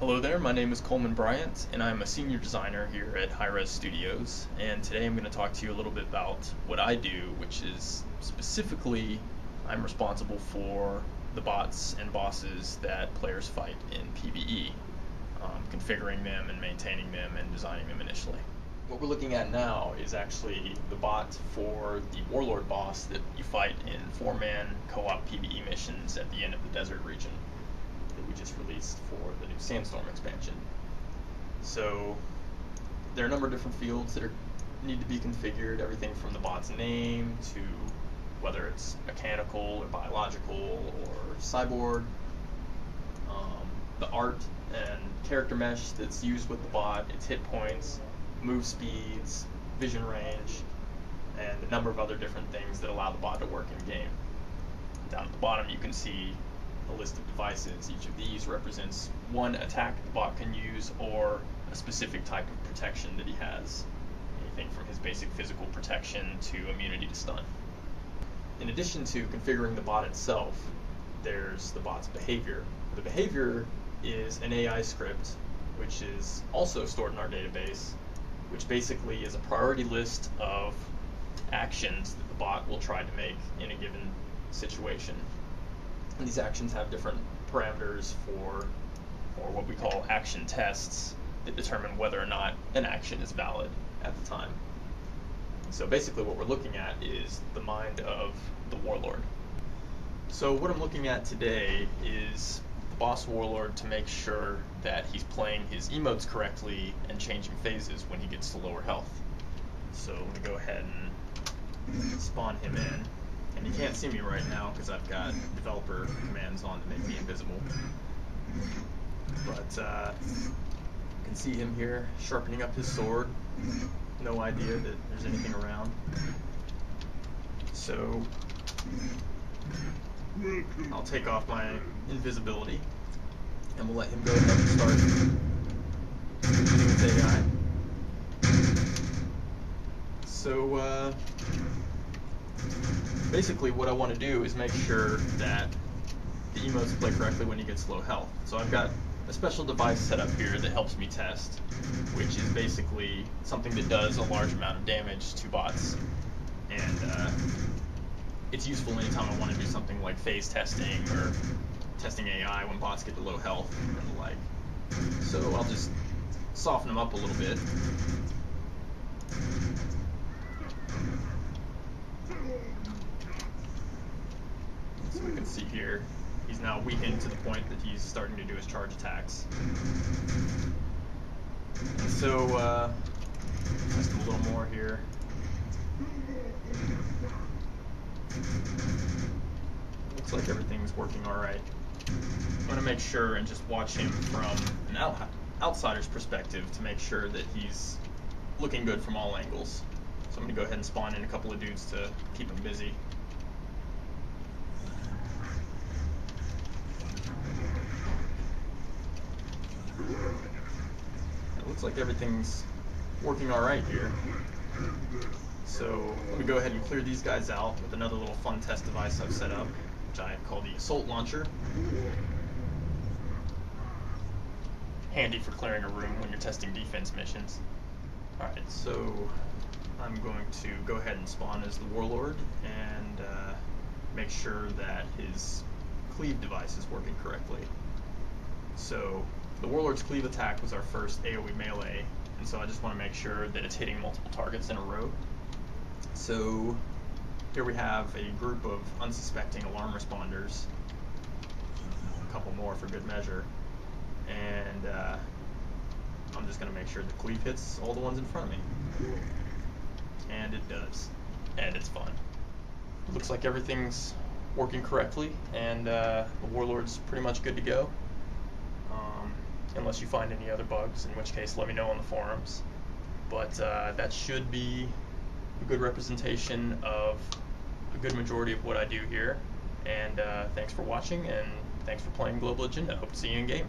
Hello there, my name is Colman Bryant, and I'm a senior designer here at Hi-Rez Studios, and today I'm going to talk to you a little bit about what I do, which is specifically I'm responsible for the bots and bosses that players fight in PvE, configuring them and maintaining them and designing them initially. What we're looking at now is actually the bot for the Warlord boss that you fight in 4-man co-op PvE missions at the end of the desert region that we just released for the new Sandstorm expansion. So there are a number of different fields that need to be configured, everything from the bot's name to whether it's mechanical or biological or cyborg, the art and character mesh that's used with the bot, its hit points, move speeds, vision range, and a number of other different things that allow the bot to work in game. Down at the bottom you can see a list of devices. Each of these represents one attack the bot can use or a specific type of protection that he has. Anything from his basic physical protection to immunity to stun. In addition to configuring the bot itself, there's the bot's behavior. The behavior is an AI script which is also stored in our database, which basically is a priority list of actions that the bot will try to make in a given situation. And these actions have different parameters for what we call action tests that determine whether or not an action is valid at the time. So basically what we're looking at is the mind of the Warlord. So what I'm looking at today is the boss Warlord to make sure that he's playing his emotes correctly and changing phases when he gets to lower health. So let me go ahead and spawn him in. And you can't see me right now because I've got developer commands on to make me invisible. But you can see him here sharpening up his sword. No idea that there's anything around. So I'll take off my invisibility and we'll let him go ahead and start using his AI. So basically what I want to do is make sure that the emotes play correctly when he gets low health. So I've got a special device set up here that helps me test, which is basically something that does a large amount of damage to bots. And it's useful anytime I want to do something like phase testing or testing AI when bots get to low health and the like. So I'll just soften them up a little bit. So we can see here, he's now weakened to the point that he's starting to do his charge attacks. And so, test him a little more here. Looks like everything's working alright. I'm going to make sure and just watch him from an outsider's perspective to make sure that he's looking good from all angles. So I'm going to go ahead and spawn in a couple of dudes to keep him busy. It looks like everything's working alright here. So let me go ahead and clear these guys out with another little fun test device I've set up, which I call the Assault Launcher. Handy for clearing a room when you're testing defense missions. Alright, so I'm going to go ahead and spawn as the Warlord and make sure that his cleave device is working correctly. So the Warlord's cleave attack was our first AoE melee, and so I just want to make sure that it's hitting multiple targets in a row. So here we have a group of unsuspecting alarm responders, a couple more for good measure, and I'm just going to make sure the cleave hits all the ones in front of me. And it does. And it's fun. It looks like everything's working correctly, and the Warlord's pretty much good to go. Unless you find any other bugs, in which case let me know on the forums. But that should be a good representation of a good majority of what I do here. And thanks for watching, and thanks for playing Global Agenda. Hope to see you in game.